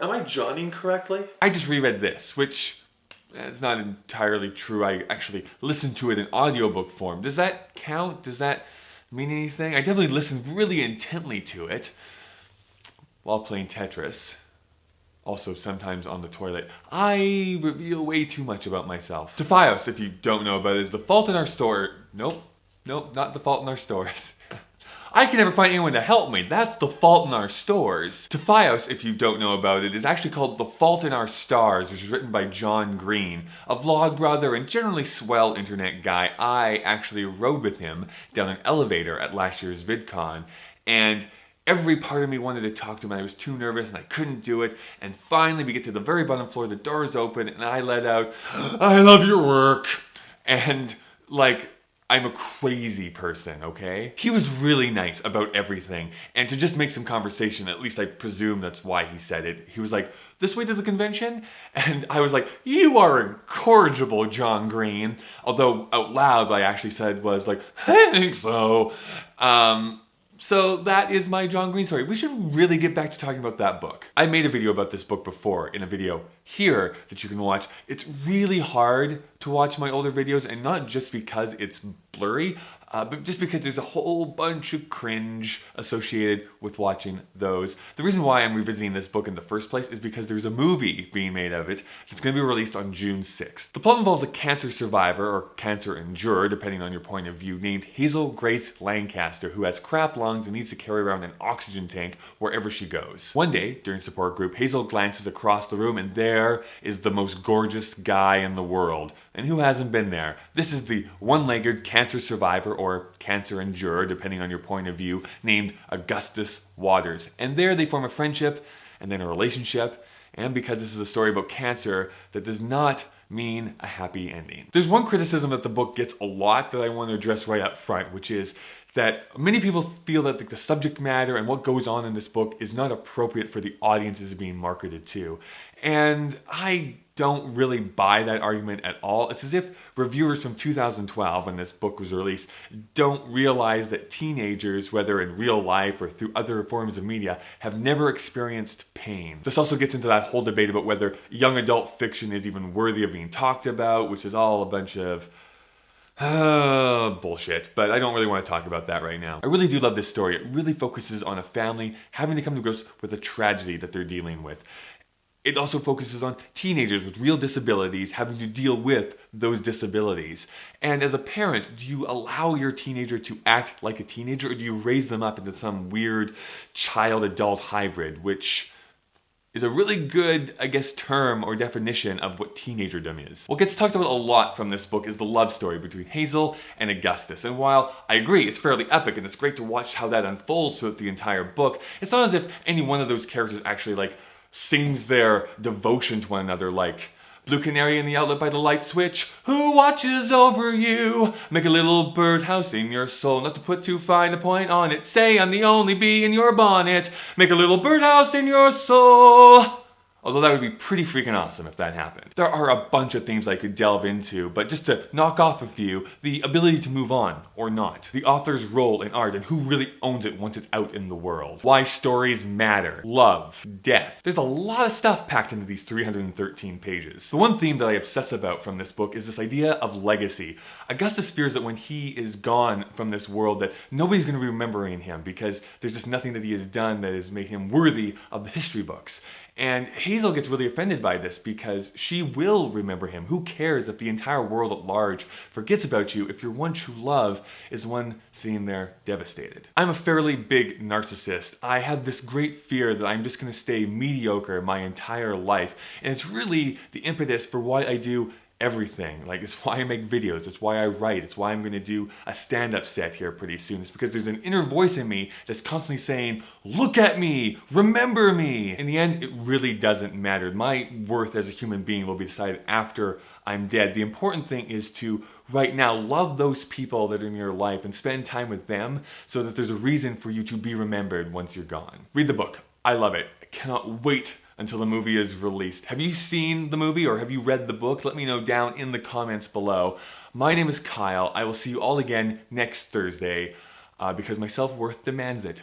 Am I johnning correctly? I just reread this, which is not entirely true. I actually listened to it in audiobook form. Does that count? Does that mean anything? I definitely listened really intently to it while playing Tetris. Also, sometimes on the toilet. I reveal way too much about myself. Tefios, if you don't know about it, is the fault in our store. Nope, not the fault in our stores. I can never find anyone to help me. That's the fault in our stores. Tefios, if you don't know about it, is actually called The Fault in Our Stars, which is written by John Green, a vlogbrother and generally swell internet guy. I actually rode with him down an elevator at last year's VidCon, and every part of me wanted to talk to him, and I was too nervous and I couldn't do it. And finally we get to the very bottom floor, the doors open, and I let out, "I love your work." And like, I'm a crazy person, okay? He was really nice about everything. And to just make some conversation, at least I presume that's why he said it, he was like, "This way to the convention?" And I was like, "You are incorrigible, John Green." Although out loud, what I actually said was like, "I think so." So that is my John Green story. We should really get back to talking about that book. I made a video about this book before in a video here that you can watch. It's really hard to watch my older videos, and not just because it's blurry, but just because there's a whole bunch of cringe associated with watching those. The reason why I'm revisiting this book in the first place is because there's a movie being made of it that's going to be released on June 6th. The plot involves a cancer survivor, or cancer endurer, depending on your point of view, named Hazel Grace Lancaster, who has crap lungs and needs to carry around an oxygen tank wherever she goes. One day, during support group, Hazel glances across the room, and there is the most gorgeous guy in the world. And who hasn't been there? This is the one-legged cancer survivor, or cancer endurer, depending on your point of view, named Augustus Waters. And there they form a friendship, and then a relationship, and because this is a story about cancer, that does not mean a happy ending. There's one criticism that the book gets a lot that I want to address right up front, which is that many people feel that the subject matter and what goes on in this book is not appropriate for the audience it's being marketed to. And I don't really buy that argument at all. It's as if reviewers from 2012, when this book was released, don't realize that teenagers, whether in real life or through other forms of media, have never experienced pain. This also gets into that whole debate about whether young adult fiction is even worthy of being talked about, which is all a bunch of bullshit, but I don't really want to talk about that right now. I really do love this story. It really focuses on a family having to come to grips with a tragedy that they're dealing with. It also focuses on teenagers with real disabilities having to deal with those disabilities. And as a parent, do you allow your teenager to act like a teenager, or do you raise them up into some weird child-adult hybrid, which is a really good, I guess, term or definition of what teenagerdom is. What gets talked about a lot from this book is the love story between Hazel and Augustus. And while I agree it's fairly epic and it's great to watch how that unfolds throughout the entire book, it's not as if any one of those characters actually like sings their devotion to one another, like blue canary in the outlet by the light switch, who watches over you? Make a little birdhouse in your soul, not to put too fine a point on it. Say I'm the only bee in your bonnet. Make a little birdhouse in your soul. Although that would be pretty freaking awesome if that happened. There are a bunch of themes I could delve into, but just to knock off a few, the ability to move on, or not. The author's role in art and who really owns it once it's out in the world. Why stories matter. Love. Death. There's a lot of stuff packed into these 313 pages. The one theme that I obsess about from this book is this idea of legacy. Augustus fears that when he is gone from this world that nobody's going to be remembering him because there's just nothing that he has done that has made him worthy of the history books. And Hazel gets really offended by this because she will remember him. Who cares if the entire world at large forgets about you if your one true love is the one sitting there devastated? I'm a fairly big narcissist. I have this great fear that I'm just going to stay mediocre my entire life. And it's really the impetus for why I do everything. Like, it's why I make videos, it's why I write, it's why I'm going to do a stand-up set here pretty soon. It's because there's an inner voice in me that's constantly saying, look at me, remember me. In the end, it really doesn't matter. My worth as a human being will be decided after I'm dead. The important thing is to, right now, love those people that are in your life and spend time with them so that there's a reason for you to be remembered once you're gone. Read the book. I love it. I cannot wait until the movie is released. Have you seen the movie or have you read the book? Let me know down in the comments below. My name is Kyle. I will see you all again next Thursday because my self-worth demands it.